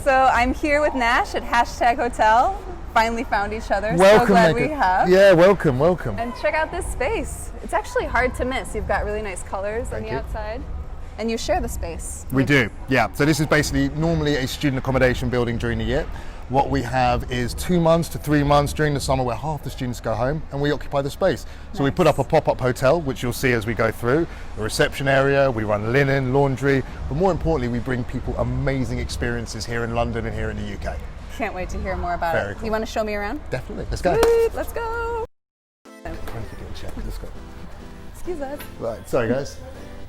So I'm here with Nash at #Hotel. Finally found each other. Welcome, so glad we have. Yeah, welcome. And check out this space. It's actually hard to miss. You've got really nice colors on the outside. And you share the space. We do, yeah. So this is basically normally a student accommodation building during the year. What we have is 2 months to 3 months during the summer where half the students go home and we occupy the space. So we put up a pop-up hotel, which you'll see as we go through, a reception area, we run linen, laundry, but more importantly, we bring people amazing experiences here in London and here in the UK. Can't wait to hear more about it. Cool. You want to show me around? Definitely, let's go. Sweet, let's go. Let's go. Excuse us. Right, sorry guys.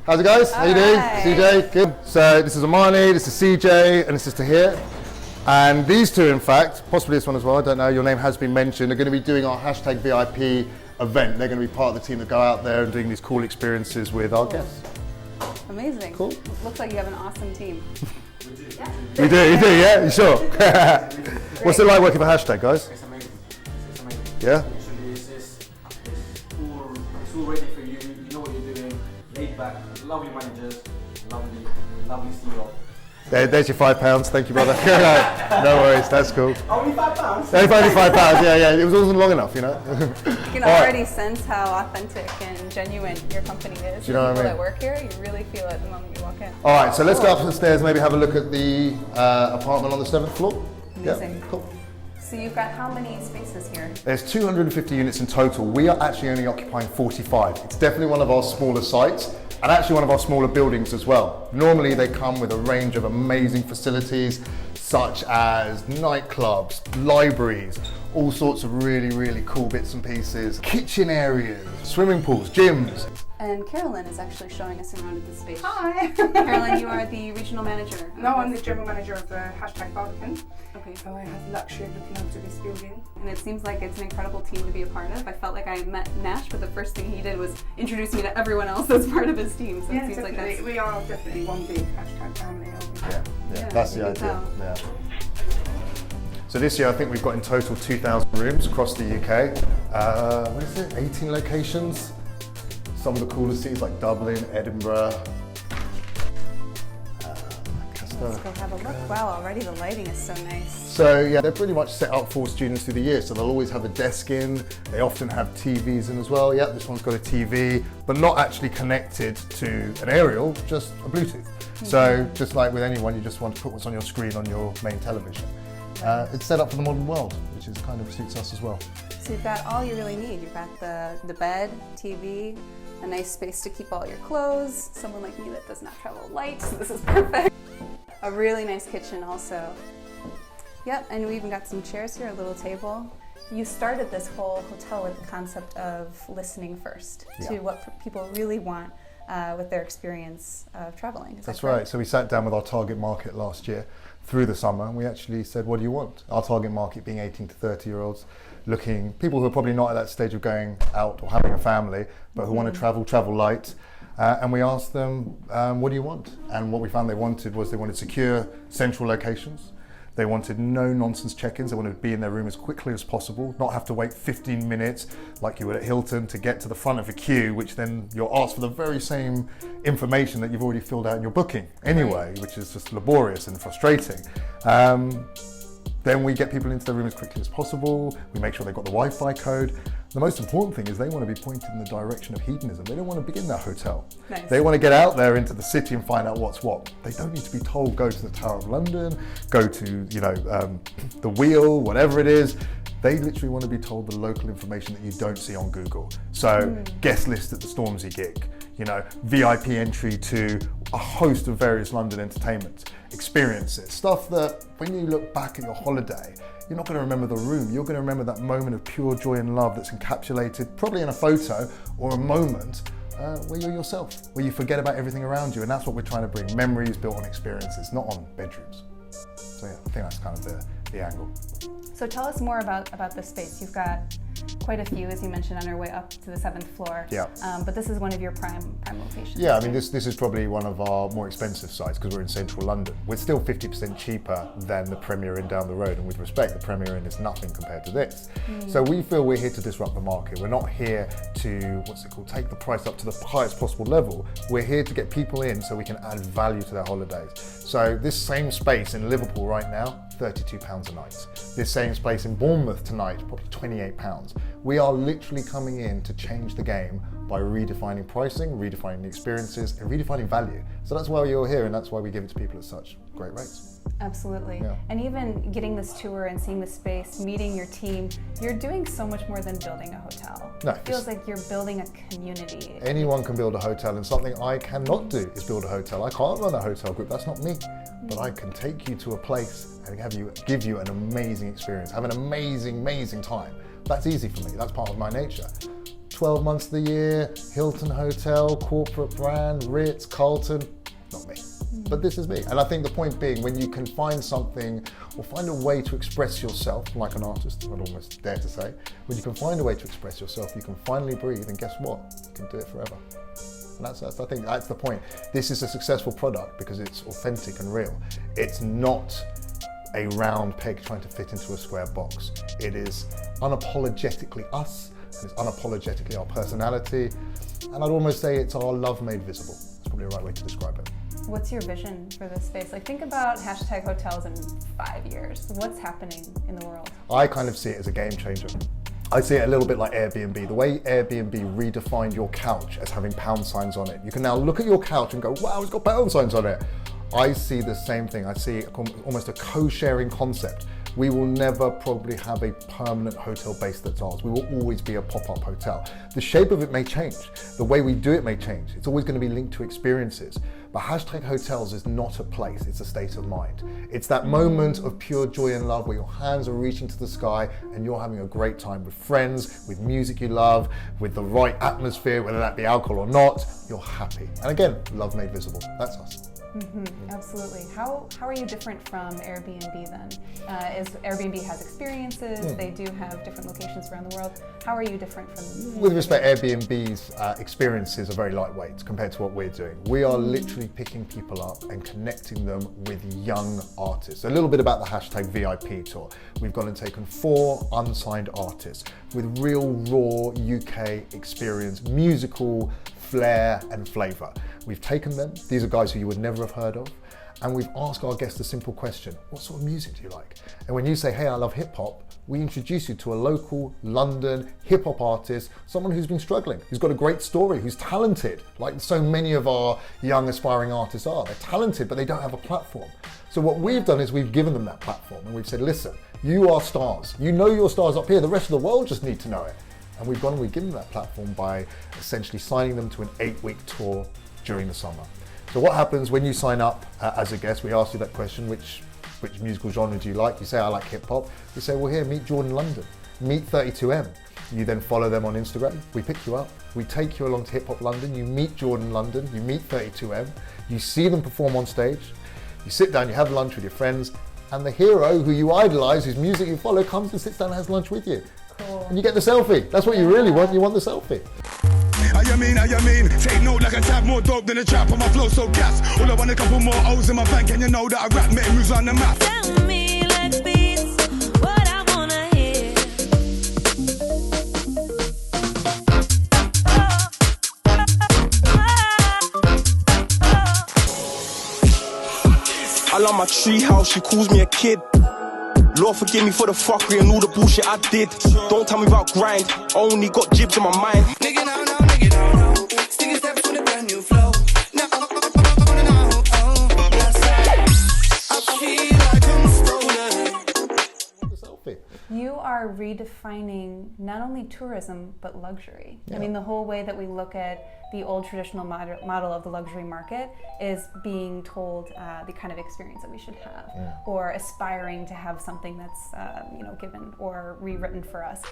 How's it guys? How you doing? Hi. CJ, good. So this is Amani, this is CJ, and this is Tahir. And these two, in fact, possibly this one as well, I don't know, your name has been mentioned, are going to be doing our #VIP event. They're going to be part of the team that go out there and doing these cool experiences with our guests. Amazing. Cool. Looks like you have an awesome team. You do, yeah? You sure? What's it like working for #, guys? It's amazing. It's amazing. Yeah? Actually, it's all ready for you. You know what you're doing. Laid back, lovely managers, lovely CEO. There's your £5. Thank you, brother. No worries, that's cool. Only £5? Only £5, yeah. It wasn't long enough, you know? You can already sense how authentic and genuine your company is. Do you know what I mean? People that work here, you really feel it the moment you walk in. All right, so let's go up the stairs and maybe have a look at the apartment on the 7th floor. Amazing. Yeah, cool. So you've got how many spaces here? There's 250 units in total. We are actually only occupying 45. It's definitely one of our smaller sites and actually one of our smaller buildings as well. Normally they come with a range of amazing facilities such as nightclubs, libraries, all sorts of really, really cool bits and pieces, kitchen areas, swimming pools, gyms. And Carolyn is actually showing us around at this space. Hi. Carolyn, you are the regional manager. No, I'm the general manager of #Barbican. Okay. So I have the luxury of looking after this building. And it seems like it's an incredible team to be a part of. I felt like I met Nash, but the first thing he did was introduce me to everyone else that's part of his team. So it seems definitely. like that's... We are definitely one big #family. Yeah, that's the you can idea. tell. Yeah. So this year I think we've got in total 2,000 rooms across the UK. What is it, 18 locations? Some of the coolest cities like Dublin, Edinburgh. Let's go have a look. Wow, already the lighting is so nice. So yeah, they're pretty much set up for students through the year. So they'll always have a desk in. They often have TVs in as well. Yeah, this one's got a TV, but not actually connected to an aerial, just a Bluetooth. So just like with anyone, you just want to put what's on your screen on your main television. It's set up for the modern world, which is kind of suits us as well. So you've got all you really need. You've got the bed, TV, a nice space to keep all your clothes, someone like me that does not travel light, so this is perfect. A really nice kitchen also. Yep, and we even got some chairs here, a little table. You started this whole hotel with the concept of listening first to what people really want with their experience of traveling. That's right. So we sat down with our target market last year through the summer and we actually said, what do you want? Our target market being 18 to 30 year olds, looking, people who are probably not at that stage of going out or having a family, but who want to travel light. And we asked them, what do you want? And what we found they wanted secure central locations. They wanted no nonsense check-ins. They wanted to be in their room as quickly as possible, not have to wait 15 minutes like you would at Hilton to get to the front of a queue, which then you're asked for the very same information that you've already filled out in your booking anyway, which is just laborious and frustrating. Then we get people into their room as quickly as possible. We make sure they've got the Wi-Fi code. The most important thing is they want to be pointed in the direction of hedonism. They don't want to be in their hotel. Nice. They want to get out there into the city and find out what's what. They don't need to be told, go to the Tower of London, go to, the Wheel, whatever it is. They literally want to be told the local information that you don't see on Google. So guest list at the Stormzy gig, VIP entry to a host of various London entertainment experiences, stuff that when you look back at your holiday, you're not going to remember the room. You're going to remember that moment of pure joy and love that's encapsulated probably in a photo or a moment where you're yourself, where you forget about everything around you. And that's what we're trying to bring, memories built on experiences, not on bedrooms. So yeah, I think that's kind of the angle. So tell us more about the space. You've got quite a few, as you mentioned, on our way up to the 7th floor. Yeah. But this is one of your prime locations. Yeah, I mean, this is probably one of our more expensive sites because we're in central London. We're still 50% cheaper than the Premier Inn down the road, and with respect, the Premier Inn is nothing compared to this. So we feel we're here to disrupt the market. We're not here to, take the price up to the highest possible level. We're here to get people in so we can add value to their holidays. So this same space in Liverpool right now, £32 a night. This same space in Bournemouth tonight, probably £28. We are literally coming in to change the game by redefining pricing, redefining the experiences, and redefining value. So that's why you're here, and that's why we give it to people at such great rates. Absolutely. Yeah. And even getting this tour and seeing the space, meeting your team, you're doing so much more than building a hotel. No, it feels like you're building a community. Anyone can build a hotel, and something I cannot do is build a hotel. I can't run a hotel group, that's not me. But I can take you to a place and give you an amazing experience, have an amazing time. That's easy for me, that's part of my nature. 12 months of the year, Hilton Hotel, corporate brand, Ritz, Carlton, not me. But this is me. And I think the point being, when you can find something or find a way to express yourself, like an artist, I'd almost dare to say, when you can find a way to express yourself, you can finally breathe, and guess what? You can do it forever. And I think that's the point. This is a successful product because it's authentic and real. It's not a round peg trying to fit into a square box. It is unapologetically us, and it's unapologetically our personality, and I'd almost say it's our love made visible. That's probably the right way to describe it. What's your vision for this space? Like, think about #hotels in 5 years. What's happening in the world? I kind of see it as a game changer. I see it a little bit like Airbnb. The way Airbnb redefined your couch as having pound signs on it. You can now look at your couch and go, wow, it's got pound signs on it. I see the same thing. I see almost a co-sharing concept. We will never probably have a permanent hotel base that's ours. We will always be a pop-up hotel. The shape of it may change. The way we do it may change. It's always going to be linked to experiences. But #hotels is not a place, it's a state of mind. It's that moment of pure joy and love where your hands are reaching to the sky and you're having a great time with friends, with music you love, with the right atmosphere, whether that be alcohol or not, you're happy. And again, love made visible. That's us. Absolutely. How are you different from Airbnb then? Airbnb has experiences, they do have different locations around the world. How are you different from With respect, Airbnb's experiences are very lightweight compared to what we're doing. We are literally picking people up and connecting them with young artists. A little bit about the #VIP tour. We've gone and taken 4 unsigned artists with real raw UK experience, musical flair and flavour. We've taken them, these are guys who you would never have heard of, and we've asked our guests a simple question: what sort of music do you like? And when you say, hey, I love hip hop, we introduce you to a local London hip hop artist, someone who's been struggling, who's got a great story, who's talented, like so many of our young aspiring artists are. They're talented, but they don't have a platform. So what we've done is we've given them that platform, and we've said, listen, you are stars. You know your stars up here, the rest of the world just need to know it. And we've gone and we've given them that platform by essentially signing them to an 8-week tour during the summer. So what happens when you sign up as a guest? We ask you that question, which musical genre do you like? You say, I like hip hop. We say, well, here, meet Jordan London, meet 32M. You then follow them on Instagram. We pick you up. We take you along to Hip Hop London. You meet Jordan London. You meet 32M. You see them perform on stage. You sit down, you have lunch with your friends, and the hero who you idolize, whose music you follow, comes and sits down and has lunch with you. Cool. And you get the selfie. That's what you really want. You want the selfie. How you mean? Take note like a tab, more dope than a trap. On my flow so gas. All I want a couple more O's in my bank, and you know that I rap make moves on the map. Tell me like this, what I wanna hear. I love my tree house, she calls me a kid. Lord forgive me for the fuckery and all the bullshit I did. Don't tell me about grind, only got jibs in my mind. Nigga now, sticking steps with a brand new flow. Now, I feel like I'm stolen. The selfie. You are redefining not only tourism, but luxury. Yeah. I mean, the whole way that we look at the old traditional model of the luxury market is being told the kind of experience that we should have, or aspiring to have something that's given or rewritten for us.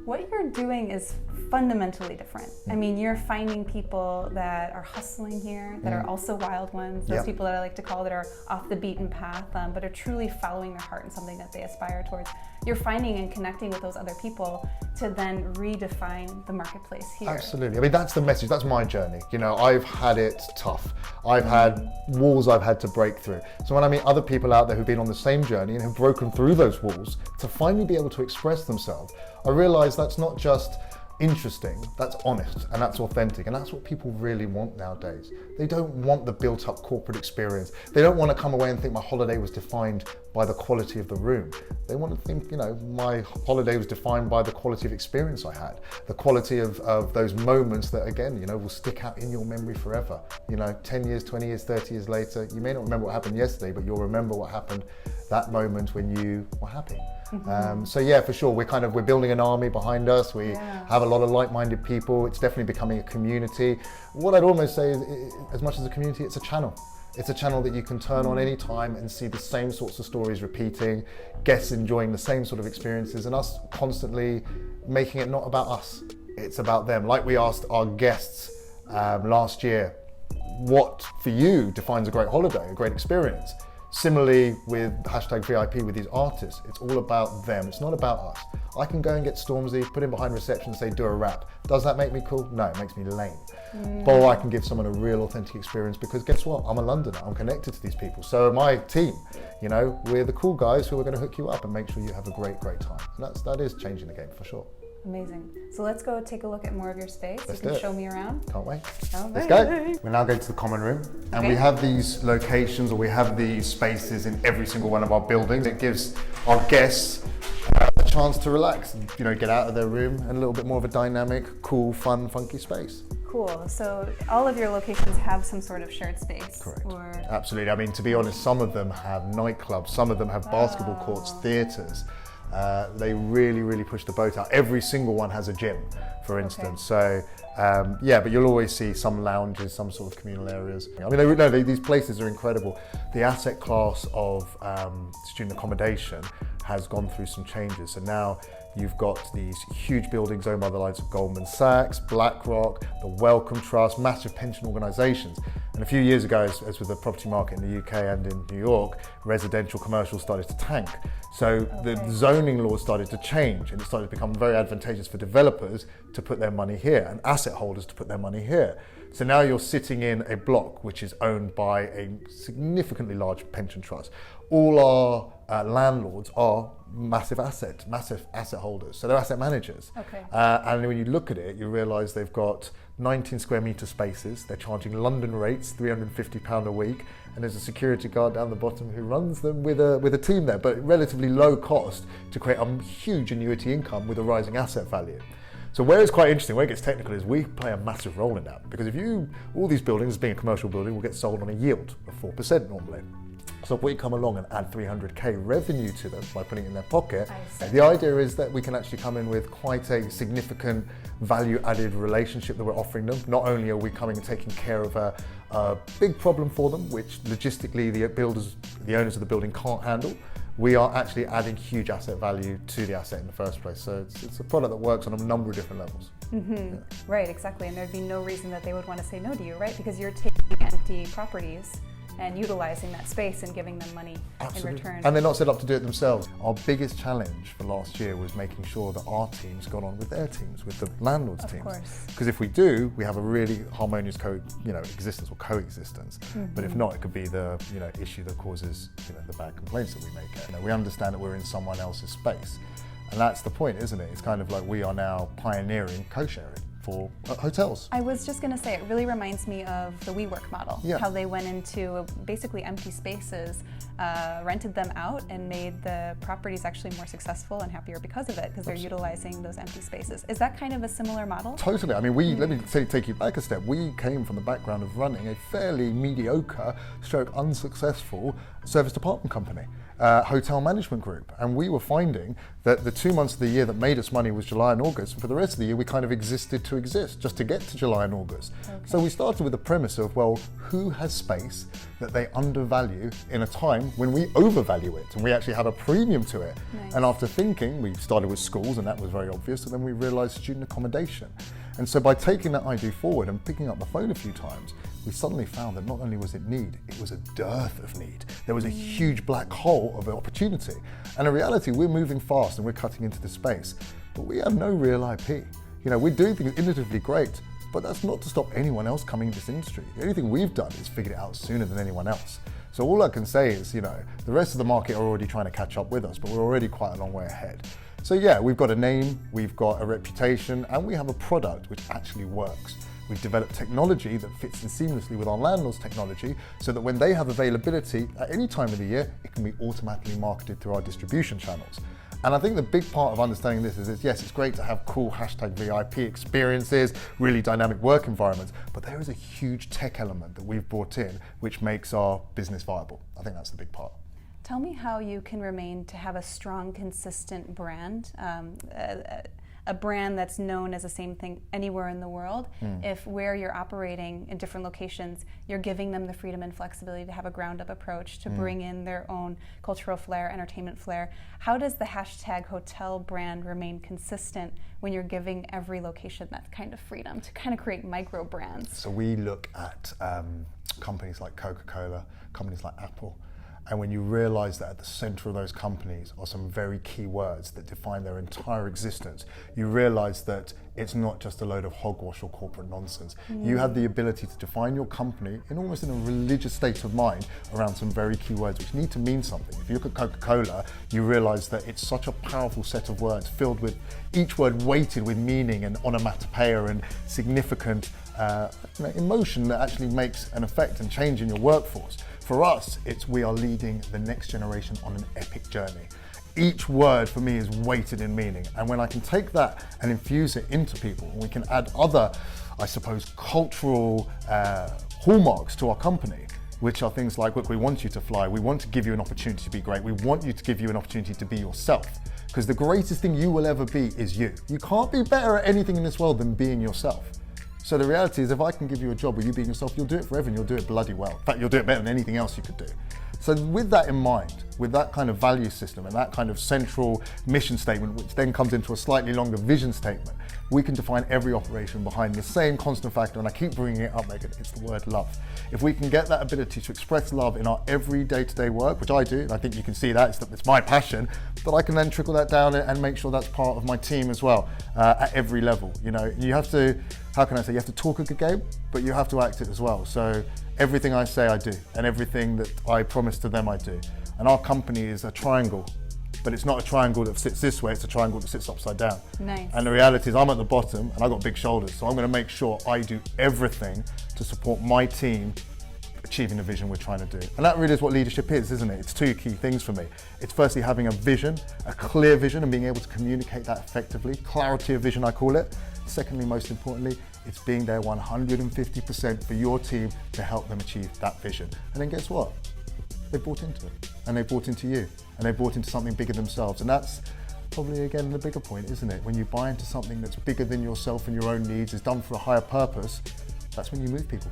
What you're doing is fundamentally different. I mean, you're finding people that are hustling here, that are also wild ones, those Yep. people that I like to call that are off the beaten path, but are truly following their heart and something that they aspire towards. You're finding and connecting with those other people to then redefine the marketplace here. Absolutely. I mean, that's the message. That's my journey. You know, I've had it tough. I've had walls I've had to break through. So when I meet other people out there who've been on the same journey and have broken through those walls to finally be able to express themselves, I realize that's not just interesting, that's honest and that's authentic, and that's what people really want nowadays. They don't want the built up corporate experience. They don't want to come away and think my holiday was defined by the quality of the room. They want to think, you know, my holiday was defined by the quality of experience I had, the quality of those moments that, again, you know, will stick out in your memory forever. You know, 10 years, 20 years, 30 years later, you may not remember what happened yesterday, but you'll remember what happened that moment when you were happy. So yeah, for sure, we're building an army behind us. We have a lot of like-minded people. It's definitely becoming a community. What I'd almost say is, as much as a community, it's a channel. It's a channel that you can turn on any time and see the same sorts of stories repeating, guests enjoying the same sort of experiences, and us constantly making it not about us. It's about them. Like we asked our guests last year, what for you defines a great holiday, a great experience? Similarly with #VIP with these artists, it's all about them. It's not about us. I can go and get Stormzy, put him behind reception and say, do a rap. Does that make me cool? No, it makes me lame. But I can give someone a real authentic experience because guess what? I'm a Londoner. I'm connected to these people. So my team, you know, we're the cool guys who are going to hook you up and make sure you have a great time. And that is changing the game for sure. Amazing. So let's go take a look at more of your space. Let's you can do it. show me around. Can't wait. All Let's right. go. We're now going to the common room, and Okay. we have these locations, or we have these spaces in every single one of our buildings. It gives our guests a chance to relax, and, you know, get out of their room, and a little bit more of a dynamic, cool, fun, funky space. Cool. So all of your locations have some sort of shared space. Correct. Or Absolutely. I mean, to be honest, some of them have nightclubs, some of them have basketball courts, theatres. They really push the boat out. Every single one has a gym, for instance. So yeah, but you'll always see some lounges, some sort of communal areas. I mean, these places are incredible. The asset class of student accommodation has gone through some changes. So now you've got these huge buildings owned by the likes of Goldman Sachs, BlackRock, the Wellcome Trust, massive pension organisations. And a few years ago, as with the property market in the UK and in New York, residential commercial started to tank. So the zoning laws started to change, and it started to become very advantageous for developers to put their money here and asset holders to put their money here. So now you're sitting in a block which is owned by a significantly large pension trust. All our landlords are massive asset holders, so they're asset managers. Okay. And when you look at it, you realise they've got 19 square metre spaces. They're charging London rates, £350 a week, and there's a security guard down the bottom who runs them with a team there, but relatively low cost to create a huge annuity income with a rising asset value. So where it's quite interesting, where it gets technical, is we play a massive role in that, because all these buildings, being a commercial building, will get sold on a yield of 4% normally. So if we come along and add 300k revenue to them by putting it in their pocket, the idea is that we can actually come in with quite a significant value-added relationship that we're offering them. Not only are we coming and taking care of a big problem for them, which logistically the owners of the building can't handle, we are actually adding huge asset value to the asset in the first place. So it's a product that works on a number of different levels. Mm-hmm. Right, exactly. And there'd be no reason that they would want to say no to you, right? Because you're taking empty properties and utilizing that space and giving them money in return. And they're not set up to do it themselves. Our biggest challenge for last year was making sure that our teams got on with their teams, with the landlords' teams. Of course. Because if we do, we have a really harmonious existence or coexistence. Mm-hmm. But if not, it could be the issue that causes the bad complaints that we make. We understand that we're in someone else's space, and that's the point, isn't it? It's kind of like we are now pioneering co-sharing for hotels. I was just going to say, it really reminds me of the WeWork model, how they went into basically empty spaces, rented them out, and made the properties actually more successful and happier because of it, because they're utilizing those empty spaces. Is that kind of a similar model? Totally. I mean, let me take you back a step. We came from the background of running a fairly mediocre, unsuccessful service department company. hotel management group, and we were finding that the 2 months of the year that made us money was July and August, and for the rest of the year we kind of existed to exist, just to get to July and August. So we started with the premise of, well, who has space that they undervalue in a time when we overvalue it, and we actually have a premium to it. Nice. And after thinking, we started with schools, and that was very obvious, and then we realized student accommodation. And so by taking that idea forward and picking up the phone a few times, we suddenly found that not only was it need, it was a dearth of need. There was a huge black hole of opportunity. And in reality, we're moving fast and we're cutting into the space, but we have no real IP. You know, we're doing things innovatively great, but that's not to stop anyone else coming into this industry. The only thing we've done is figured it out sooner than anyone else. So all I can say is, you know, the rest of the market are already trying to catch up with us, but we're already quite a long way ahead. So yeah, we've got a name, we've got a reputation, and we have a product which actually works. We've developed technology that fits in seamlessly with our landlord's technology, so that when they have availability at any time of the year, it can be automatically marketed through our distribution channels. And I think the big part of understanding this is, yes, it's great to have cool #VIP experiences, really dynamic work environments, but there is a huge tech element that we've brought in which makes our business viable. I think that's the big part. Tell me how you can remain to have a strong, consistent brand, a brand that's known as the same thing anywhere in the world, if where you're operating in different locations, you're giving them the freedom and flexibility to have a ground-up approach, to bring in their own cultural flair, entertainment flair. How does the #hotel brand remain consistent when you're giving every location that kind of freedom to kind of create micro brands? So we look at companies like Coca-Cola, companies like Apple, and when you realize that at the center of those companies are some very key words that define their entire existence, you realize that it's not just a load of hogwash or corporate nonsense. You have the ability to define your company in almost in a religious state of mind around some very key words which need to mean something. If you look at Coca-Cola, you realize that it's such a powerful set of words filled with each word weighted with meaning and onomatopoeia and significant emotion that actually makes an effect and change in your workforce. For us, it's we are leading the next generation on an epic journey. Each word for me is weighted in meaning, and when I can take that and infuse it into people, and we can add other, I suppose, cultural hallmarks to our company, which are things like, look, we want you to fly, we want to give you an opportunity to be great, we want you to give you an opportunity to be yourself, because the greatest thing you will ever be is you. You can't be better at anything in this world than being yourself. So the reality is, if I can give you a job where you being yourself, you'll do it forever and you'll do it bloody well. In fact, you'll do it better than anything else you could do. So with that in mind, with that kind of value system and that kind of central mission statement, which then comes into a slightly longer vision statement, we can define every operation behind the same constant factor, and I keep bringing it up, Megan, it's the word love. If we can get that ability to express love in our every day-to-day work, which I do, and I think you can see that, it's my passion, but I can then trickle that down and make sure that's part of my team as well, at every level. You know, you have to, how can I say, you have to talk a good game, but you have to act it as well. So everything I say I do, and everything that I promise to them I do. And our company is a triangle, but it's not a triangle that sits this way, it's a triangle that sits upside down. Nice. And the reality is I'm at the bottom and I've got big shoulders, so I'm going to make sure I do everything to support my team achieving the vision we're trying to do. And that really is what leadership is, isn't it? It's two key things for me. It's firstly having a vision, a clear vision, and being able to communicate that effectively. Clarity of vision, I call it. Secondly, most importantly, it's being there 150% for your team to help them achieve that vision. And then guess what? They bought into it, and they bought into you, and they bought into something bigger themselves. And that's probably, again, the bigger point, isn't it? When you buy into something that's bigger than yourself and your own needs, is done for a higher purpose, that's when you move people.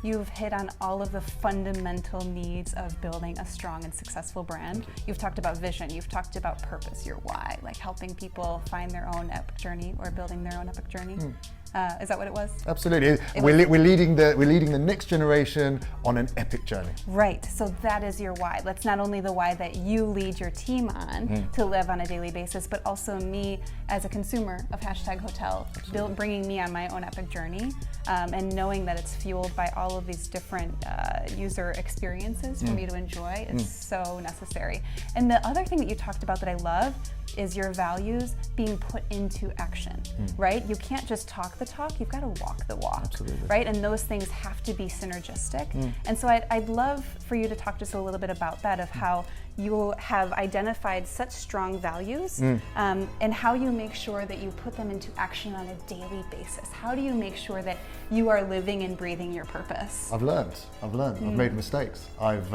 You've hit on all of the fundamental needs of building a strong and successful brand. You've talked about vision, you've talked about purpose, your why, like helping people find their own epic journey or building their own epic journey. Is that what it was? Absolutely. We're leading the next generation on an epic journey. Right. So that is your why. That's not only the why that you lead your team on to live on a daily basis, but also me as a consumer of #Hotel, bringing me on my own epic journey, and knowing that it's fueled by all of these different user experiences for me to enjoy is so necessary. And the other thing that you talked about that I love is your values being put into action, right? You can't just talk the talk, you've got to walk the walk. Absolutely. Right? And those things have to be synergistic. And so I'd love for you to talk just a little bit about that, of how you have identified such strong values, and how you make sure that you put them into action on a daily basis. How do you make sure that you are living and breathing your purpose? I've learned, I've made mistakes. I've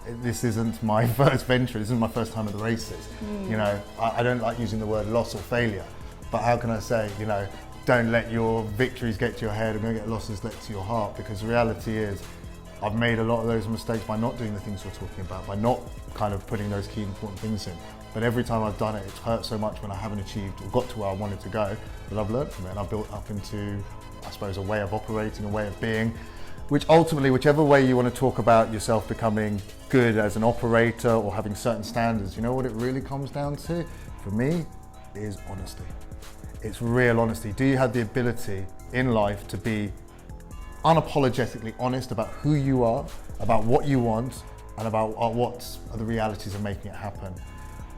this isn't my first venture, this isn't my first time at the races. You know, I don't like using the word loss or failure, but how can I say, you know, don't let your victories get to your head and don't get losses let to your heart, because the reality is I've made a lot of those mistakes by not doing the things we're talking about, by not kind of putting those key important things in. But every time I've done it, it's hurt so much when I haven't achieved or got to where I wanted to go, that I've learned from it and I've built up into, I suppose, a way of operating, a way of being, which ultimately, whichever way you want to talk about yourself becoming good as an operator or having certain standards, you know what it really comes down to? For me, is honesty. It's real honesty. Do you have the ability in life to be unapologetically honest about who you are, about what you want, and about what are the realities of making it happen?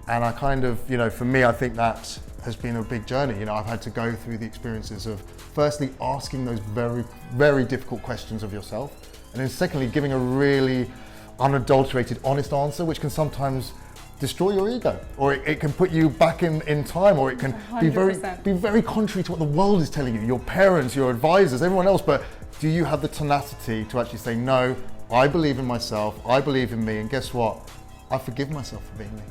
And I kind of, you know, for me, I think that has been a big journey. You know, I've had to go through the experiences of firstly asking those very, very difficult questions of yourself, and then secondly, giving a really unadulterated, honest answer, which can sometimes destroy your ego, or it can put you back in time, or it can be very contrary to what the world is telling you, your parents, your advisors, everyone else. But do you have the tenacity to actually say, no, I believe in myself, I believe in me, and guess what? I forgive myself for being me.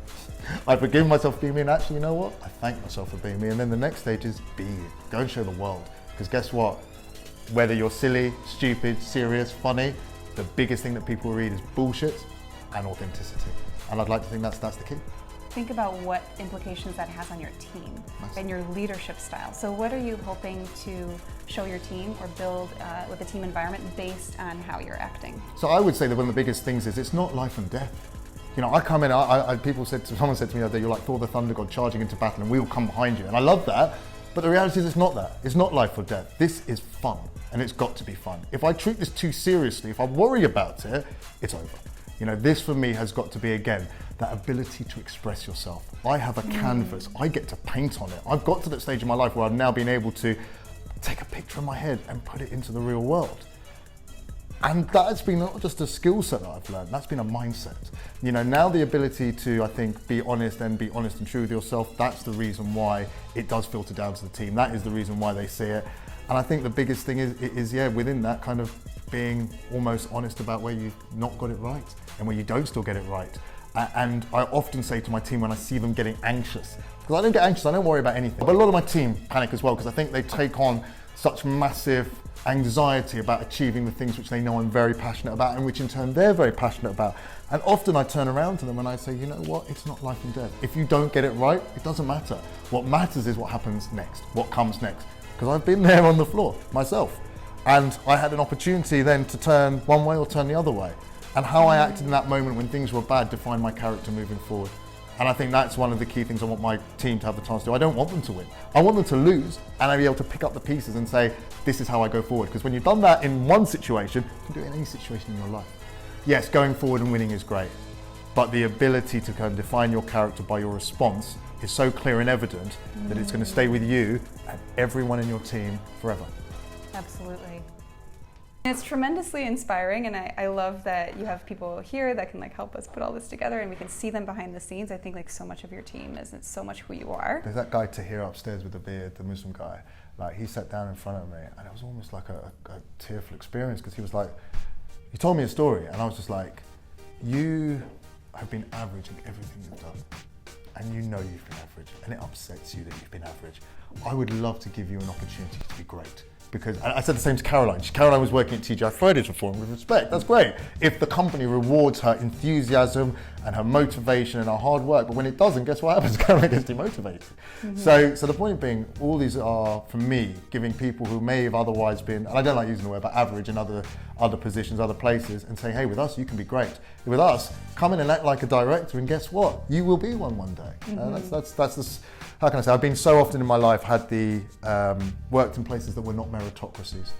I forgive myself for being me, and actually, you know what? I thank myself for being me. And then the next stage is be you. Go and show the world. Because guess what? Whether you're silly, stupid, serious, funny, the biggest thing that people read is bullshit and authenticity. And I'd like to think that's the key. Think about what implications that has on your team and your leadership style. So what are you hoping to show your team or build with a team environment based on how you're acting? So I would say that one of the biggest things is it's not life and death. You know, I come in, someone said to me the other day, you're like Thor the Thunder God charging into battle and we will come behind you. And I love that, but the reality is it's not that. It's not life or death. This is fun, and it's got to be fun. If I treat this too seriously, if I worry about it, it's over. You know, this for me has got to be, again, that ability to express yourself. I have a canvas, I get to paint on it. I've got to that stage in my life where I've now been able to take a picture in my head and put it into the real world. And that's been not just a skill set that I've learned, that's been a mindset. You know, now the ability to, I think, be honest and true with yourself, that's the reason why it does filter down to the team. That is the reason why they see it. And I think the biggest thing is within that kind of being almost honest about where you've not got it right and where you don't still get it right. And I often say to my team when I see them getting anxious, because I don't get anxious, I don't worry about anything. But a lot of my team panic as well, because I think they take on such massive anxiety about achieving the things which they know I'm very passionate about and which in turn they're very passionate about. And often I turn around to them and I say, you know what, it's not life and death. If you don't get it right, it doesn't matter. What matters is what happens next, what comes next. Because I've been there on the floor myself. And I had an opportunity then to turn one way or turn the other way. And how I acted in that moment when things were bad defined my character moving forward. And I think that's one of the key things I want my team to have the chance to do. I don't want them to win. I want them to lose and I'll be able to pick up the pieces and say, this is how I go forward. Because when you've done that in one situation, you can do it in any situation in your life. Yes, going forward and winning is great, but the ability to kind of define your character by your response is so clear and evident that it's going to stay with you and everyone in your team forever. Absolutely. It's tremendously inspiring, and I love that you have people here that can like help us put all this together and we can see them behind the scenes. I think like so much of your team is so much who you are. There's that guy Tahir upstairs with the beard, the Muslim guy. Like he sat down in front of me and it was almost like a tearful experience because he was like, he told me a story and I was just like, you have been average in everything you've done and you know you've been average and it upsets you that you've been average. I would love to give you an opportunity to be great. Because I said the same to Caroline. Caroline was working at TGI Fridays before, and with respect, that's great. If the company rewards her enthusiasm and her motivation and her hard work, but when it doesn't, guess what happens? Caroline gets demotivated. So the point being, all these are, for me, giving people who may have otherwise been, and I don't like using the word, but average in other positions, other places, and saying, hey, with us, you can be great. With us, come in and act like a director, and guess what? You will be one day. That's this. How can I say? I've been so often in my life worked in places that were not meritocracies.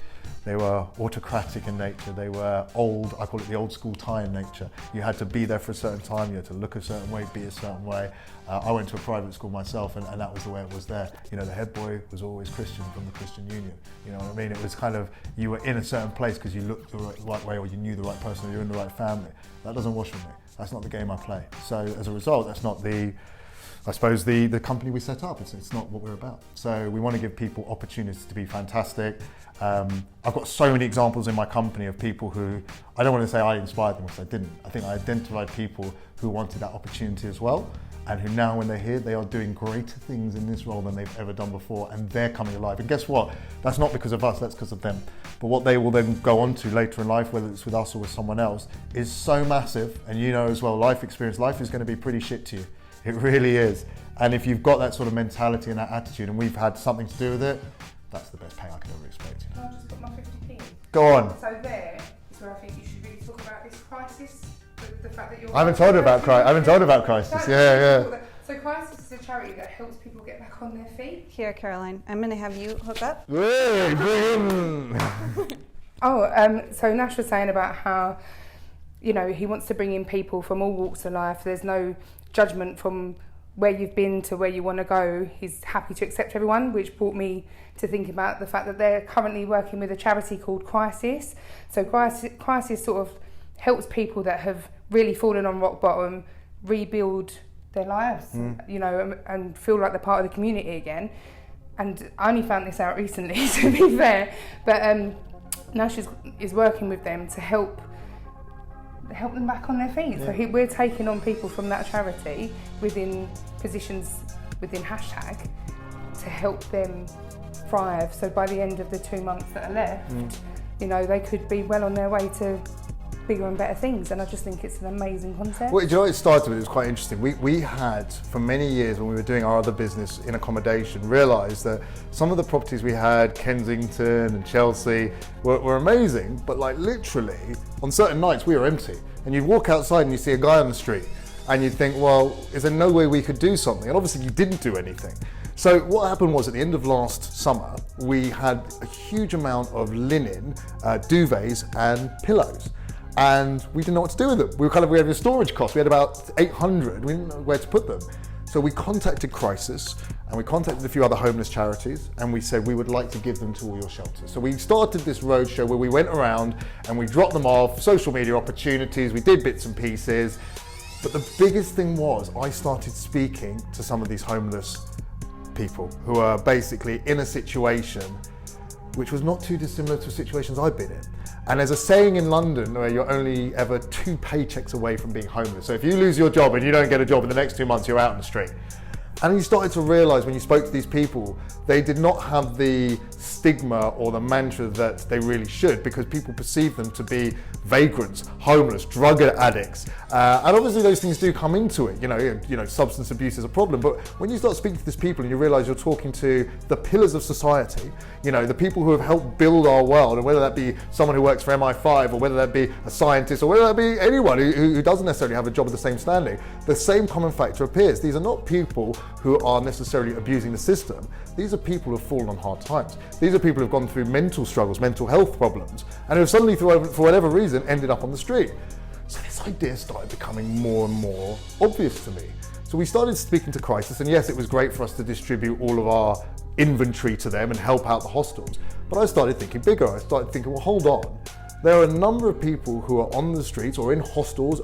They were autocratic in nature. They were old, I call it the old school tie in nature. You had to be there for a certain time. You had to look a certain way, be a certain way. I went to a private school myself and that was the way it was there. You know, the head boy was always Christian from the Christian Union. You know what I mean? It was kind of, you were in a certain place because you looked the right way or you knew the right person or you were in the right family. That doesn't wash with me. That's not the game I play. So as a result, that's not the I suppose the company we set up. It's not what we're about. So we want to give people opportunities to be fantastic. I've got so many examples in my company of people who, I don't want to say I inspired them, because I didn't. I think I identified people who wanted that opportunity as well, and who now when they're here, they are doing greater things in this role than they've ever done before, and they're coming alive. And guess what? That's not because of us, that's because of them. But what they will then go on to later in life, whether it's with us or with someone else, is so massive. And you know as well, life experience, life is going to be pretty shit to you. It really is. And if you've got that sort of mentality and that attitude, and we've had something to do with it, that's the best pay I could ever expect. Can I just put my 50p? Go on. So there is where I think you should really talk about this crisis, the fact that you're... I haven't told her about crisis. Yeah. So Crisis is a charity that helps people get back on their feet. Here, Caroline, I'm going to have you hook up. Hey, bring him. So Nash was saying about how, you know, he wants to bring in people from all walks of life. There's no judgment from where you've been to where you want to go. He's happy to accept everyone, which brought me to think about the fact that they're currently working with a charity called Crisis. So Crisis sort of helps people that have really fallen on rock bottom rebuild their lives, you know, and feel like they're part of the community again. And I only found this out recently, to be fair, but Nash is working with them to help them back on their feet. Yeah. So we're taking on people from that charity within positions within Hashtag to help them thrive. So by the end of the 2 months that are left, you know, they could be well on their way to bigger and better things, and I just think it's an amazing concept. Well, do you know what it started with? It was quite interesting. We had, for many years when we were doing our other business in accommodation, realised that some of the properties we had, Kensington and Chelsea, were amazing, but like literally, on certain nights we were empty. And you'd walk outside and you see a guy on the street, and you'd think, well, is there no way we could do something? And obviously you didn't do anything. So what happened was, at the end of last summer, we had a huge amount of linen, duvets and pillows. And we didn't know what to do with them. We had a storage cost. We had about 800. We didn't know where to put them. So we contacted Crisis, and we contacted a few other homeless charities, and we said we would like to give them to all your shelters. So we started this roadshow where we went around and we dropped them off, social media opportunities, we did bits and pieces. But the biggest thing was, I started speaking to some of these homeless people who are basically in a situation which was not too dissimilar to situations I've been in. And there's a saying in London where you're only ever 2 paychecks away from being homeless. So if you lose your job and you don't get a job in the next 2 months, you're out on the street. And you started to realise when you spoke to these people, they did not have the stigma or the mantra that they really should, because people perceive them to be vagrants, homeless, drug addicts. And obviously those things do come into it. You know, substance abuse is a problem. But when you start speaking to these people and you realise you're talking to the pillars of society, you know, the people who have helped build our world, and whether that be someone who works for MI5, or whether that be a scientist, or whether that be anyone who doesn't necessarily have a job of the same standing, the same common factor appears. These are not people who are necessarily abusing the system. These are people who have fallen on hard times. These are people who have gone through mental struggles, mental health problems, and who have suddenly, for whatever reason, ended up on the street. So this idea started becoming more and more obvious to me. So we started speaking to Crisis, and yes, it was great for us to distribute all of our inventory to them and help out the hostels. But I started thinking bigger. I started thinking, well, hold on. There are a number of people who are on the streets or in hostels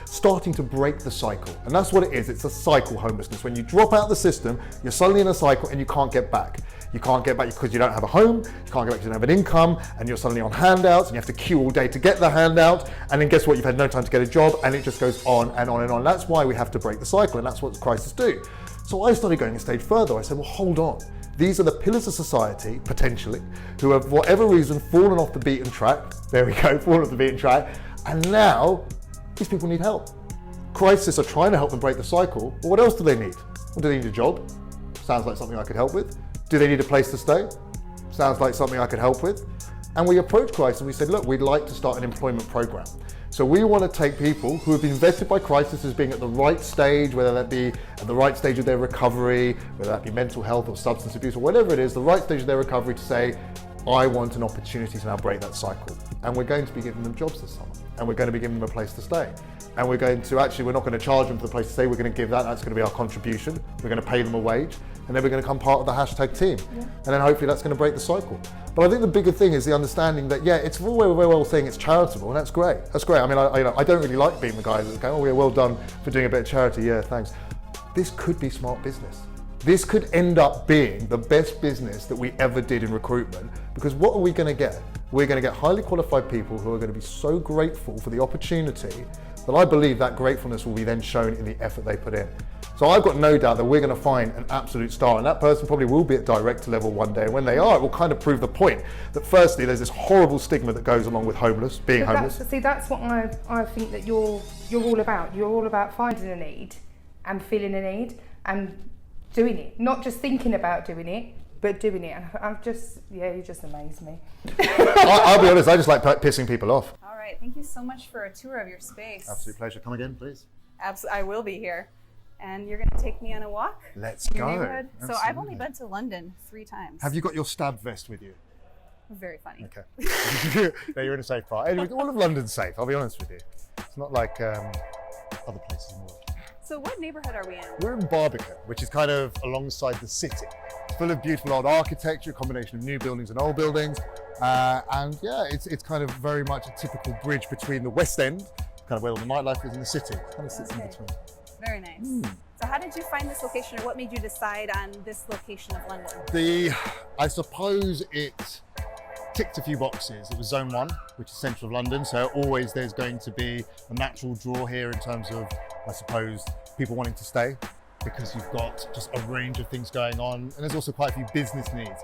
starting to break the cycle. And that's what it is. It's a cycle, homelessness. When you drop out of the system, you're suddenly in a cycle and you can't get back. You can't get back because you don't have a home, you can't get back because you don't have an income, and you're suddenly on handouts, and you have to queue all day to get the handout, and then guess what? You've had no time to get a job, and it just goes on and on and on. That's why we have to break the cycle, and that's what Crisis do. So I started going a stage further. I said, well, hold on. These are the pillars of society, potentially, who have, for whatever reason, fallen off the beaten track. There we go, fallen off the beaten track. And now, these people need help. Crisis are trying to help them break the cycle. Well, what else do they need? Well, do they need a job? Sounds like something I could help with. Do they need a place to stay? Sounds like something I could help with. And we approached Crisis and we said, look, we'd like to start an employment program. So we want to take people who have been vetted by Crisis as being at the right stage, whether that be at the right stage of their recovery, whether that be mental health or substance abuse or whatever it is, the right stage of their recovery, to say, I want an opportunity to now break that cycle. And we're going to be giving them jobs this summer. And we're going to be giving them a place to stay. And we're going to, actually, we're not going to charge them for the place to stay. We're going to give that's going to be our contribution. We're going to pay them a wage. And then we're going to become part of the Hashtag team. Yeah. And then hopefully that's going to break the cycle. But I think the bigger thing is the understanding that, yeah, it's very well saying it's charitable, and that's great. That's great. I mean, I don't really like being the guy that's going, oh, yeah, well done for doing a bit of charity. Yeah, thanks. this could be smart business. This could end up being the best business that we ever did in recruitment, because what are we going to get? We're going to get highly qualified people who are going to be so grateful for the opportunity that I believe that gratefulness will be then shown in the effort they put in. So I've got no doubt that we're going to find an absolute star, and that person probably will be at director level one day. And when they are, it will kind of prove the point that firstly, there's this horrible stigma that goes along with being homeless. That's what I think that you're all about. You're all about finding a need and feeling a need and doing it, not just thinking about doing it, but doing it. And you just amaze me. I'll be honest, I just like pissing people off. All right, thank you so much for a tour of your space. Absolute pleasure. Come again, please. I will be here. And you're going to take me on a walk? Let's in your go. neighborhood? So Absolutely. I've only been to London 3 times. Have you got your stab vest with you? Very funny. Okay. No, you're in a safe part. Anyway, all of London's safe, I'll be honest with you. It's not like other places in the world. So what neighborhood are we in? We're in Barbican, which is kind of alongside the city. It's full of beautiful old architecture, a combination of new buildings and old buildings. And yeah, it's kind of very much a typical bridge between the West End, kind of where all the nightlife is, in the city. It kind of sits in between. Very nice. So how did you find this location, or what made you decide on this location of London? I suppose it ticked a few boxes. It was Zone 1, which is central of London, so always there's going to be a natural draw here in terms of, I suppose, people wanting to stay, because you've got just a range of things going on, and there's also quite a few business needs.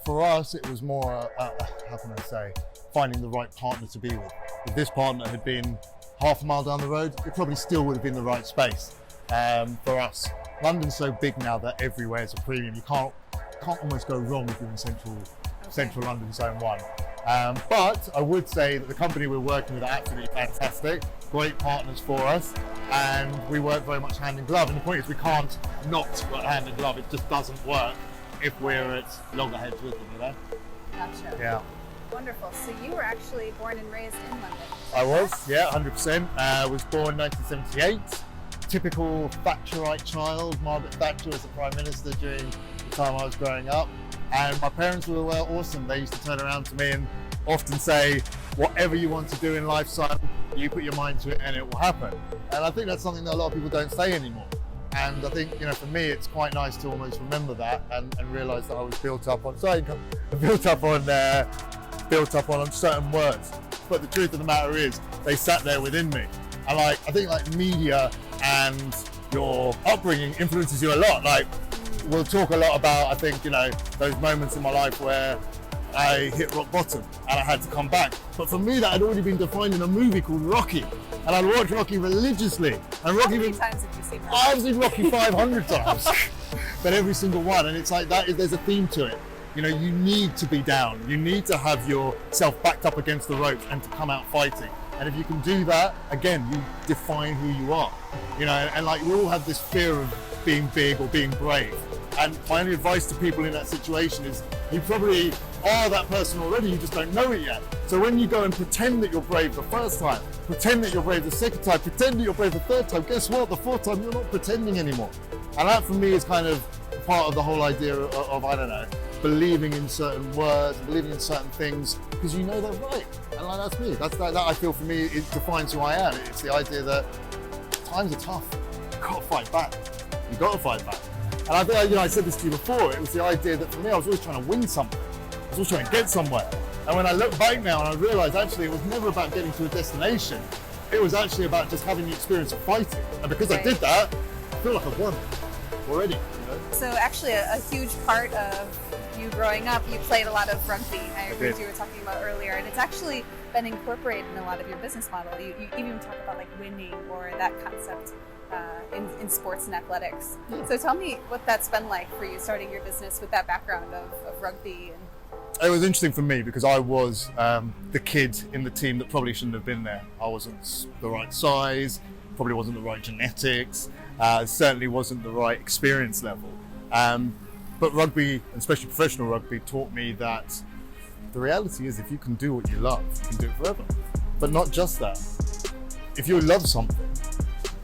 For us, it was more, how can I say, finding the right partner to be with. If this partner had been half a mile down the road, it probably still would have been the right space for us. London's so big now that everywhere is a premium. You can't almost go wrong if you're in central London, Zone 1. But I would say that the company we're working with are absolutely fantastic, great partners for us, and we work very much hand in glove. And the point is, we can't not work hand in glove. It just doesn't work if we're at loggerheads with them, you know? Gotcha. Yeah. Wonderful. So you were actually born and raised in London? I was, yeah, 100%. I was born 1978. Typical Thatcherite child. Margaret Thatcher was the Prime Minister during the time I was growing up. And my parents were awesome. They used to turn around to me and often say, whatever you want to do in life, son, you put your mind to it and it will happen. And I think that's something that a lot of people don't say anymore. And I think, for me, it's quite nice to almost remember that and realise that I was built up on certain words. But the truth of the matter is, they sat there within me. And I think media and your upbringing influences you a lot. We'll talk a lot about, I think, those moments in my life where I hit rock bottom and I had to come back. But for me, that had already been defined in a movie called Rocky. And I'd watch Rocky religiously. And Rocky, how many times have you seen Rocky? I've seen Rocky 500 times. But every single one. And it's like that, there's a theme to it. You need to be down. You need to have yourself backed up against the ropes and to come out fighting. And if you can do that, again, you define who you are. And we all have this fear of being big or being brave. And my only advice to people in that situation is, you probably are that person already, you just don't know it yet. So when you go and pretend that you're brave the first time, pretend that you're brave the second time, pretend that you're brave the third time, guess what? The fourth time, you're not pretending anymore. And that for me is kind of part of the whole idea of I don't know, believing in certain words, believing in certain things, because you know they're right. And that's me. That I feel for me, it defines who I am. It's the idea that times are tough. You've got to fight back. You've got to fight back. And I think, I said this to you before, it was the idea that for me, I was always trying to win something. I was always trying to get somewhere. And when I look back now and I realise actually it was never about getting to a destination. It was actually about just having the experience of fighting. And because I did that, I feel like I've won already. So actually a huge part of you growing up, you played a lot of rugby. I heard you were talking about earlier, and it's actually been incorporated in a lot of your business model. You even talk about winning or that concept in sports and athletics. So tell me what that's been like for you starting your business with that background of rugby. It was interesting for me because I was the kid in the team that probably shouldn't have been there. I wasn't the right size, probably wasn't the right genetics, certainly wasn't the right experience level. But rugby, and especially professional rugby, taught me that the reality is if you can do what you love, you can do it forever. But not just that. If you love something,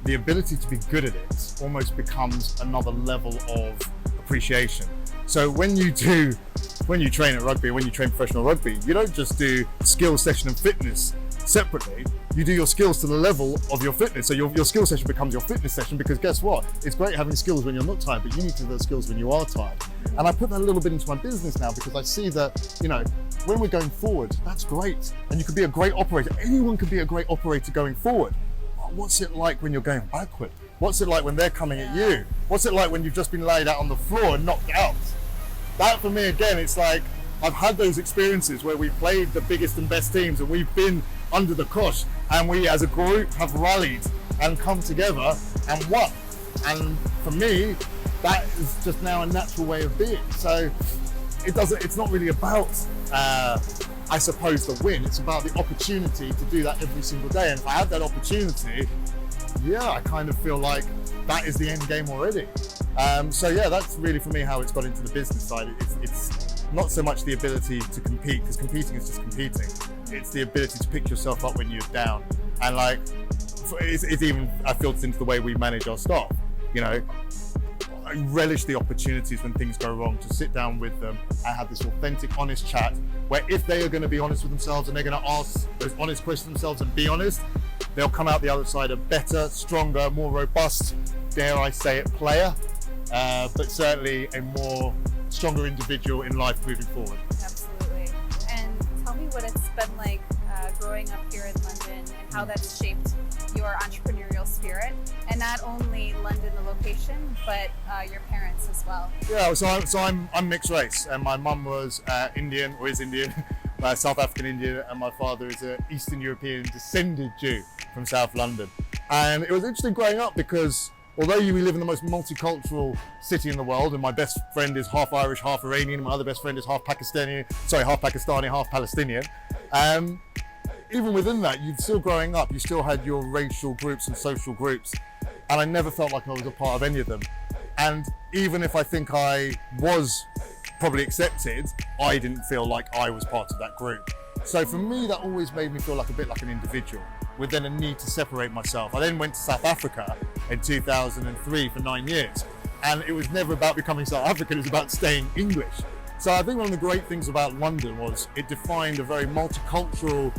the ability to be good at it almost becomes another level of appreciation. So when you train at rugby, when you train professional rugby, you don't just do skill, session and fitness. separately, you do your skills to the level of your fitness. So your skill session becomes your fitness session, because guess what? It's great having skills when you're not tired, but you need to do those skills when you are tired. And I put that a little bit into my business now, because I see that, you know, when we're going forward, that's great. And you can be a great operator. Anyone can be a great operator going forward. But what's it like when you're going backward? What's it like when they're coming at you? What's it like when you've just been laid out on the floor and knocked out? That for me, again, it's like, I've had those experiences where we played the biggest and best teams and we've been under the cosh, and we as a group have rallied and come together and won. And for me, that is just now a natural way of being. So it's not really about, I suppose, the win. It's about the opportunity to do that every single day. And if I have that opportunity, yeah, I kind of feel like that is the end game already. So yeah, that's really for me how it's got into the business side. It's not so much the ability to compete, because competing is just competing. It's the ability to pick yourself up when you're down. And like, it's even, I feel it's into the way we manage our staff. You know, I relish the opportunities when things go wrong to sit down with them and have this authentic, honest chat, where if they are going to be honest with themselves and they're going to ask those honest questions themselves and be honest, they'll come out the other side a better, stronger, more robust, dare I say it, player, but certainly a more stronger individual in life moving forward. Absolutely. And tell me what it's been like growing up here in London and how that's shaped your entrepreneurial spirit, and not only London, the location, but your parents as well. Yeah, so I'm mixed race, and my mum was Indian, or is Indian, South African Indian, and my father is an Eastern European descended Jew from South London. And it was interesting growing up, because although we live in the most multicultural city in the world, and my best friend is half Irish, half Iranian, my other best friend is half Pakistani, half Palestinian. Even within that, you'd still growing up, you still had your racial groups and social groups, and I never felt like I was a part of any of them. And even if I think I was probably accepted, I didn't feel like I was part of that group. So for me, that always made me feel like a bit like an individual, with then a need to separate myself. I then went to South Africa in 2003 for 9 years, and it was never about becoming South African, it was about staying English. So I think one of the great things about London was it defined a very multicultural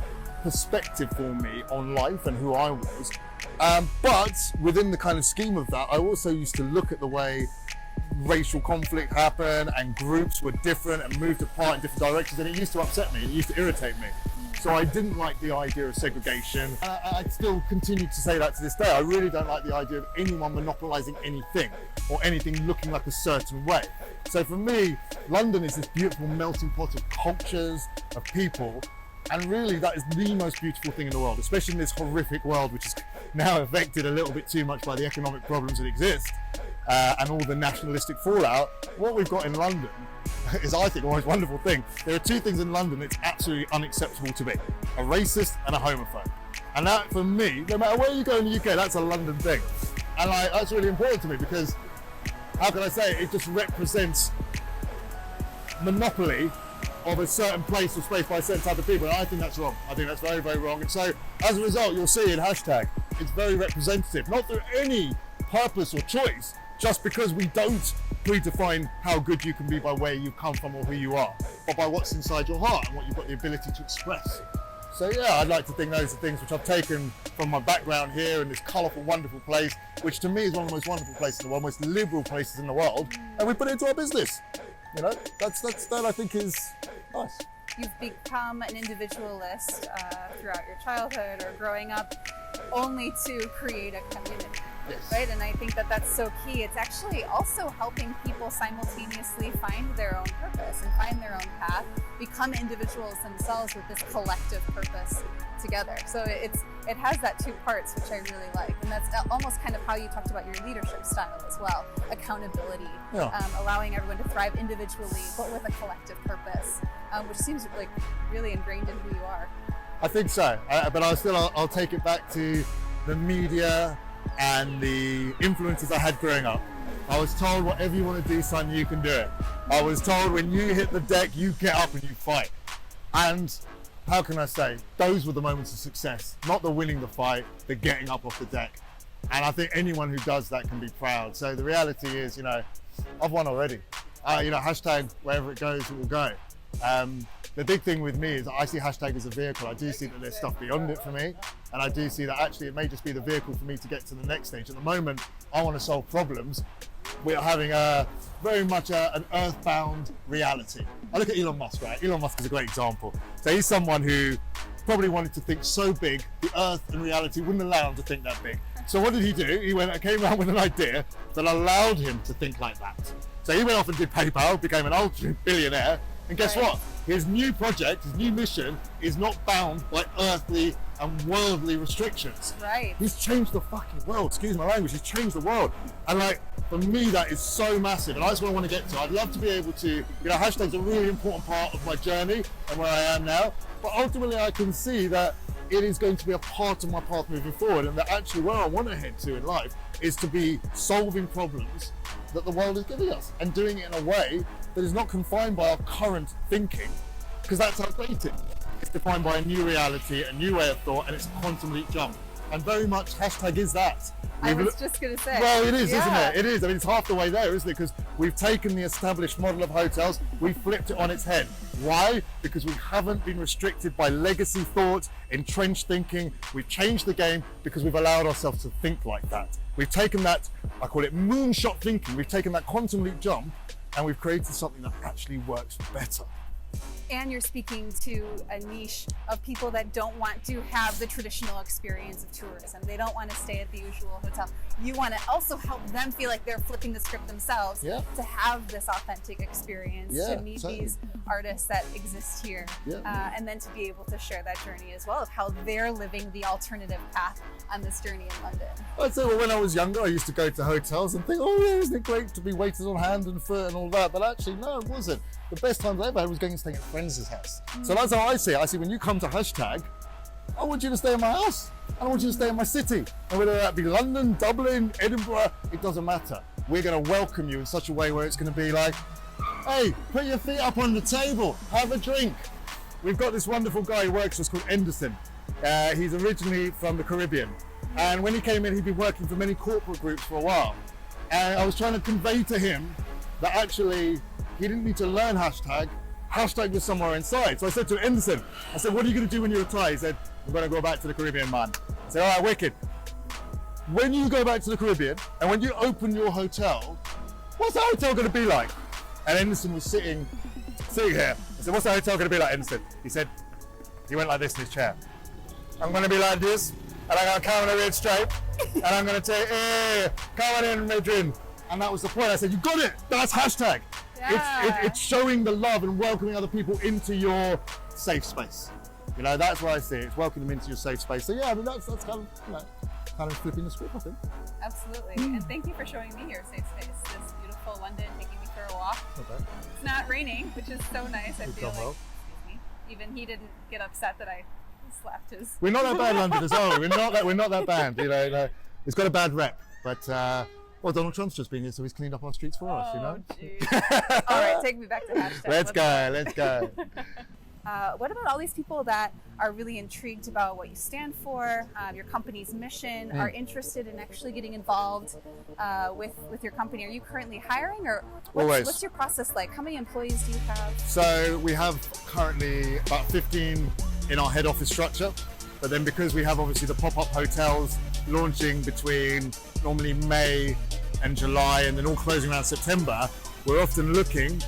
perspective for me on life and who I was. But within the kind of scheme of that, I also used to look at the way racial conflict happened and groups were different and moved apart in different directions, and it used to upset me, it used to irritate me. So I didn't like the idea of segregation. I still continue to say that to this day. I really don't like the idea of anyone monopolising anything or anything looking like a certain way. So for me, London is this beautiful melting pot of cultures, of people, and really that is the most beautiful thing in the world, especially in this horrific world which is now affected a little bit too much by the economic problems that exist and all the nationalistic fallout. What we've got in London is, I think, the most wonderful thing. There are two things in London that's absolutely unacceptable to be: a racist and a homophobe. And that, for me, no matter where you go in the UK, that's a London thing. And that's really important to me, because, how can I say, it just represents monopoly of a certain place or space by a certain type of people, and I think that's wrong. I think that's very, very wrong. And so, as a result, you'll see in hashtag, it's very representative, not through any purpose or choice, just because we don't predefine how good you can be by where you come from or who you are, but by what's inside your heart and what you've got the ability to express. So yeah, I'd like to think those are things which I've taken from my background here in this colourful, wonderful place, which to me is one of the most wonderful places in the world, most liberal places in the world, and we put it into our business. You know, that I think is nice. You've become an individualist throughout your childhood or growing up, only to create a community. Yes. Right, and I think that that's so key. It's actually also helping people simultaneously find their own purpose and find their own path, become individuals themselves with this collective purpose together. So it has that two parts, which I really like, and that's almost kind of how you talked about your leadership style as well. Accountability, allowing everyone to thrive individually, but with a collective purpose, which seems like really ingrained in who you are. I think so, but I'll take it back to the media and the influences I had growing up. I was told, whatever you want to do, son, you can do it. I was told, when you hit the deck, you get up and you fight. And how can I say, those were the moments of success, not the winning the fight, the getting up off the deck. And I think anyone who does that can be proud. So the reality is, you know, I've won already. Hashtag wherever it goes, it will go. The big thing with me is that I see hashtag as a vehicle. I do see that there's stuff beyond it for me, and I do see that actually it may just be the vehicle for me to get to the next stage. At the moment, I want to solve problems. We're having very much an earthbound reality. I look at Elon Musk, right? Elon Musk is a great example. So he's someone who probably wanted to think so big, the earth and reality wouldn't allow him to think that big. So what did he do? He came out with an idea that allowed him to think like that. So he went off and did PayPal, became an ultra-billionaire, and guess what? His new project, his new mission is not bound by earthly and worldly restrictions. Right. He's changed the fucking world, excuse my language, he's changed the world. And like, for me, that is so massive, and that's what I want to get to. I'd love to be able to, hashtag's a really important part of my journey and where I am now, but ultimately I can see that it is going to be a part of my path moving forward, and that actually where I want to head to in life is to be solving problems that the world is giving us and doing it in a way that is not confined by our current thinking, because that's outdated. It's defined by a new reality, a new way of thought, and it's a quantum leap jump. And very much hashtag is that. I was just going to say. Well, it is, yeah. isn't it? It is. I mean, it's half the way there, isn't it? Because we've taken the established model of hotels, we've flipped it on its head. Why? Because we haven't been restricted by legacy thought, entrenched thinking. We've changed the game because we've allowed ourselves to think like that. We've taken that, I call it moonshot thinking, we've taken that quantum leap jump and we've created something that actually works better. And you're speaking to a niche of people that don't want to have the traditional experience of tourism. They don't want to stay at the usual hotel. You want to also help them feel like they're flipping the script themselves to have this authentic experience, to meet these artists that exist here, and then to be able to share that journey as well of how they're living the alternative path on this journey in London. I'd say, well, when I was younger, I used to go to hotels and think, oh yeah, isn't it great to be waited on hand and foot and all that? But actually, no, it wasn't. The best times I ever had was going and staying at friends' house. So that's how I see it. I see when you come to hashtag, I want you to stay in my house. I want you to stay in my city. And whether that be London, Dublin, Edinburgh, it doesn't matter. We're going to welcome you in such a way where it's going to be like, hey, put your feet up on the table, have a drink. We've got this wonderful guy who works for us called Anderson. He's originally from the Caribbean. And when he came in, he'd been working for many corporate groups for a while. And I was trying to convey to him that actually he didn't need to learn hashtag. Hashtag was somewhere inside. So I said to Anderson, I said, what are you going to do when you retire? He said, I'm going to go back to the Caribbean, man. I said, all right, wicked. When you go back to the Caribbean and when you open your hotel, what's the hotel going to be like? And Anderson was sitting here. I said, what's the hotel going to be like, Anderson? He said, he went like this in his chair. I'm going to be like this, and I'm going to come on a red stripe, and I'm going to say, hey, come on in, Madrid. And that was the point. I said, you got it. That's hashtag. Yeah. It's showing the love and welcoming other people into your safe space. That's what I see. It's welcoming them into your safe space. So yeah, I mean, that's kind of flipping the script, I think. Absolutely. And thank you for showing me your safe space. This beautiful London, taking me for a walk. Okay. It's not raining, which is so nice. I feel like, well. excuse me, even he didn't get upset that I slapped his. We're not that bad, London, as well. We're not that bad. It's got a bad rep, but. Well, Donald Trump's just been here, so he's cleaned up our streets for us, Geez. All right, take me back to hashtag. Let's go. What about all these people that are really intrigued about what you stand for, your company's mission, are interested in actually getting involved with your company? Are you currently hiring, or what's your process like? How many employees do you have? So we have currently about 15 in our head office structure, but then because we have obviously the pop-up hotels launching between normally May and July and then all closing around September, we're always looking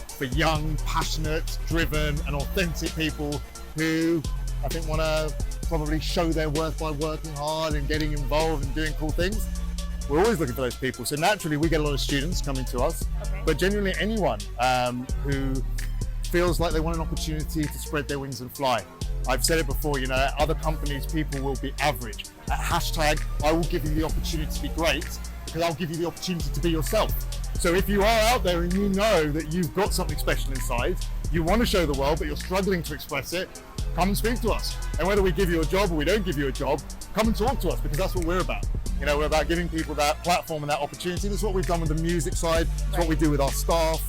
for young, passionate, driven and authentic people who I think want to probably show their worth by working hard and getting involved and doing cool things. We're always looking for those people. So naturally we get a lot of students coming to us, but genuinely anyone who feels like they want an opportunity to spread their wings and fly. I've said it before, at other companies, people will be average. At hashtag, I will give you the opportunity to be great because I'll give you the opportunity to be yourself. So if you are out there and you know that you've got something special inside, you want to show the world, but you're struggling to express it, come and speak to us. And whether we give you a job or we don't give you a job, come and talk to us because that's what we're about. We're about giving people that platform and that opportunity. That's what we've done with the music side. It's what we do with our staff.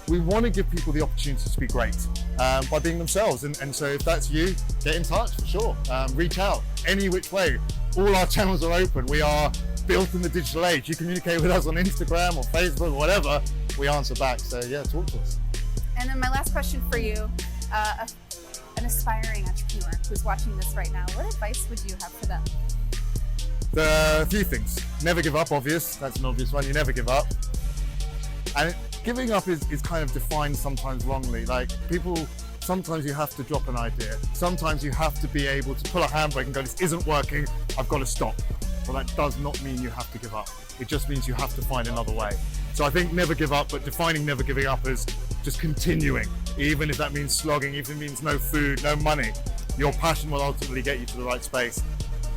We want to give people the opportunity to be great by being themselves. And so if that's you, get in touch for sure. Reach out any which way. All our channels are open. We are built in the digital age. You communicate with us on Instagram or Facebook or whatever, we answer back. So yeah, talk to us. And then my last question for you, an aspiring entrepreneur who's watching this right now, what advice would you have for them? A few things. Never give up, obvious. That's an obvious one. You never give up. And giving up is kind of defined sometimes wrongly. Like people, sometimes you have to drop an idea. Sometimes you have to be able to pull a handbrake and go, this isn't working, I've got to stop. Well, that does not mean you have to give up. It just means you have to find another way. So I think never give up, but defining never giving up as just continuing. Even if that means slogging, even if it means no food, no money, your passion will ultimately get you to the right space.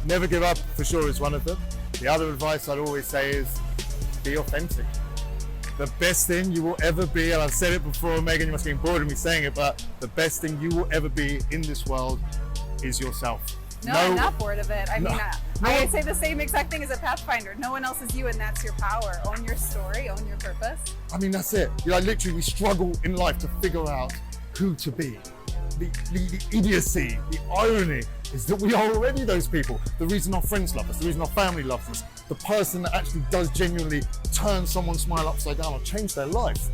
Never give up for sure is one of them. The other advice I'd always say is be authentic. The best thing you will ever be, and I've said it before, Megan, you must be bored of me saying it, but the best thing you will ever be in this world is yourself. No, I'm not bored of it. I say the same exact thing as a Pathfinder. No one else is you, and that's your power. Own your story, own your purpose. I mean, that's it. Literally, we struggle in life to figure out who to be. The idiocy, the irony is that we are already those people. The reason our friends love us, the reason our family loves us, the person that actually does genuinely turn someone's smile upside down or change their life.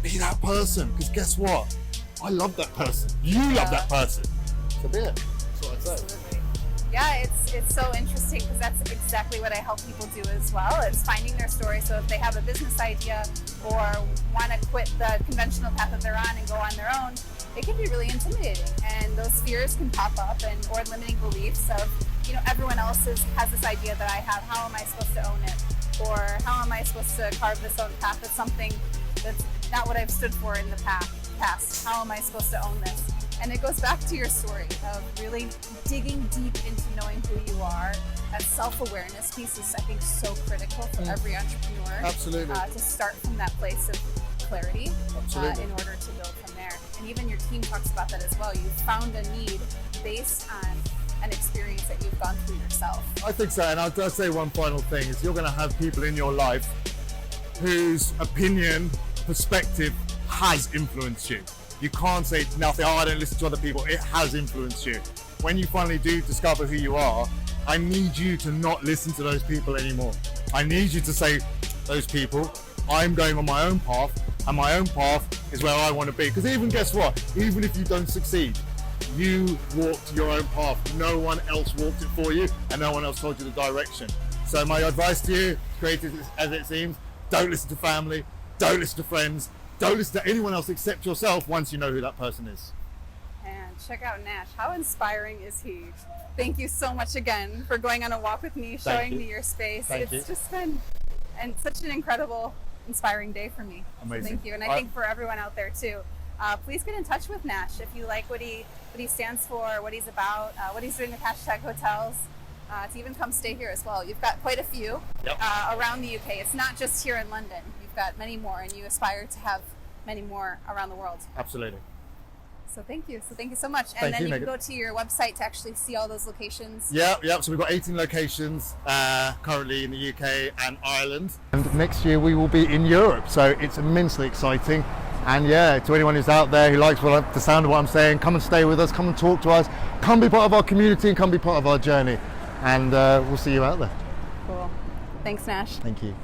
Be that person, because guess what? I love that person. You love that person. So be it. That's what I'd say. Absolutely. Yeah, it's so interesting because that's exactly what I help people do as well. It's finding their story. So if they have a business idea or want to quit the conventional path that they're on and go on their own, it can be really intimidating, and those fears can pop up, or limiting beliefs of, everyone else has this idea that I have. How am I supposed to own it? Or how am I supposed to carve this own path? That's something that's not what I've stood for in the past. How am I supposed to own this? And it goes back to your story of really digging deep into knowing who you are. That self-awareness piece is, I think, so critical for every entrepreneur. Absolutely. To start from that place of clarity Absolutely. in order to build from there. And even your team talks about that as well. You found a need based on an experience that you've gone through yourself. I think so, and I'll say one final thing is you're going to have people in your life whose opinion, perspective has influenced you. You can't say nothing, I don't listen to other people. It has influenced you. When you finally do discover who you are, I need you to not listen to those people anymore. I need you to say, those people, I'm going on my own path, and my own path is where I want to be. Because even guess what? Even if you don't succeed, you walked your own path. No one else walked it for you, and no one else told you the direction. So my advice to you, creative as it seems, don't listen to family, don't listen to friends, don't listen to anyone else except yourself once you know who that person is. And check out Nash. How inspiring is he? Thank you so much again for going on a walk with me, showing me your space. It's just been such an incredible, inspiring day for me. Amazing. So thank you. And I think for everyone out there too, please get in touch with Nash if you like what he stands for, what he's about, what he's doing with #hotels. To even come stay here as well. You've got quite a few around the UK. It's not just here in London. You've got many more, and you aspire to have many more around the world. Absolutely. So thank you. So thank you so much. And Thank then you, you can Megan. go to your website to actually see all those locations. Yeah. So we've got 18 locations currently in the UK and Ireland. And next year we will be in Europe. So it's immensely exciting. And yeah, to anyone who's out there who likes the sound of what I'm saying, come and stay with us, come and talk to us, come be part of our community and come be part of our journey. And we'll see you out there. Cool. Thanks, Nash. Thank you.